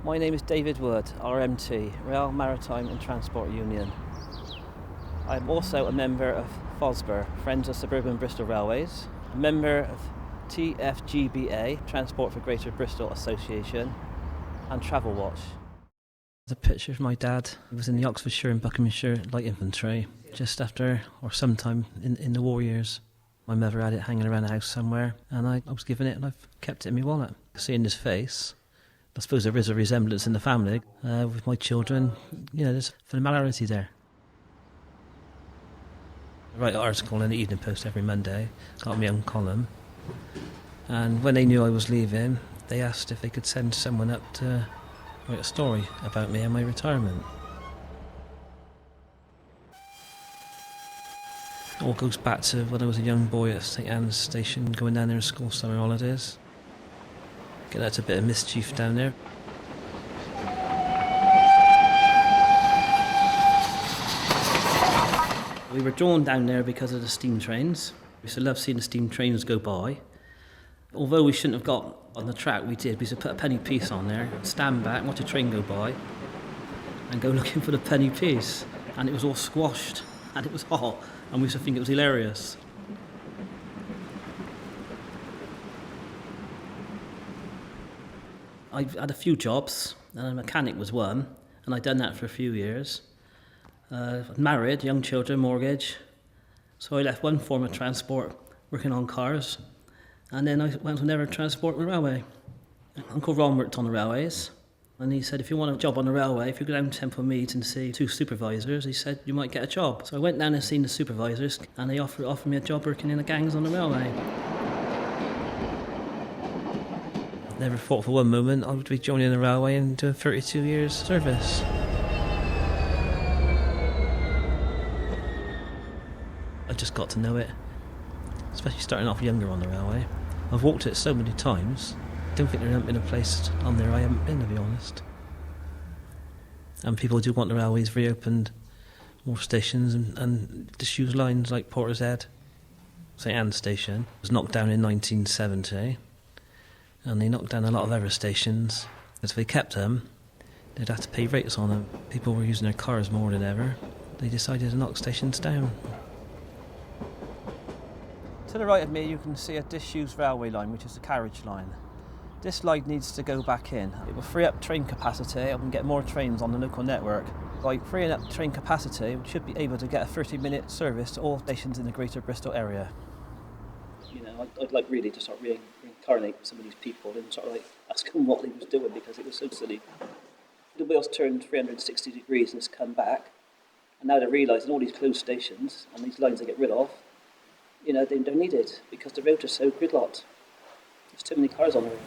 My name is David Wood, RMT, Rail Maritime and Transport Union. I'm also a member of FOSBR, Friends of Suburban Bristol Railways, a member of TFGBA, Transport for Greater Bristol Association, and Travel Watch. There's a picture of my dad. He was in the Oxfordshire and Buckinghamshire Light Infantry, just after or sometime in the war years. My mother had it hanging around the house somewhere, and I was given it and I've kept it in my wallet. Seeing his face, I suppose there is a resemblance in the family with my children. You know, there's familiarity there. I write an article in the Evening Post every Monday, got my own column. And when they knew I was leaving, they asked if they could send someone up to write a story about me and my retirement. It all goes back to when I was a young boy at St Anne's Station, going down there in school summer holidays. Get out to a bit of mischief down there. We were drawn down there because of the steam trains. We used to love seeing the steam trains go by. Although we shouldn't have got on the track, we did. We used to put a penny piece on there, stand back, watch a train go by, and go looking for the penny piece. And it was all squashed, and it was hot, and we used to think it was hilarious. I had a few jobs, and a mechanic was one, and I'd done that for a few years. Married, young children, mortgage. So I left one form of transport, working on cars, and then I went on another transport on the railway. Uncle Ron worked on the railways, and he said, if you want a job on the railway, if you go down to Temple Meads and see two supervisors, he said, you might get a job. So I went down and seen the supervisors, and they offered me a job working in the gangs on the railway. Never thought for one moment I would be joining the railway and doing 32 years service. I just got to know it, especially starting off younger on the railway. I've walked it so many times, I don't think there hasn't been a place on there I haven't been, to be honest. And people do want the railways reopened, more stations and disused lines like Portishead. St Anne's Station was knocked down in 1970. And they knocked down a lot of other stations. If they kept them, they'd have to pay rates on them. People were using their cars more than ever. They decided to knock stations down. To the right of me you can see a disused railway line, which is the carriage line. This line needs to go back in. It will free up train capacity and get more trains on the local network. By freeing up train capacity, we should be able to get a 30-minute service to all stations in the Greater Bristol area. You know, I'd like really to sort of reincarnate with some of these people and sort of like ask them what they was doing, because it was so silly. The wheels turned 360 degrees and it's come back, and now they're realising all these closed stations and these lines they get rid of, you know, they're needed because the roads are so gridlocked. There's too many cars on the road.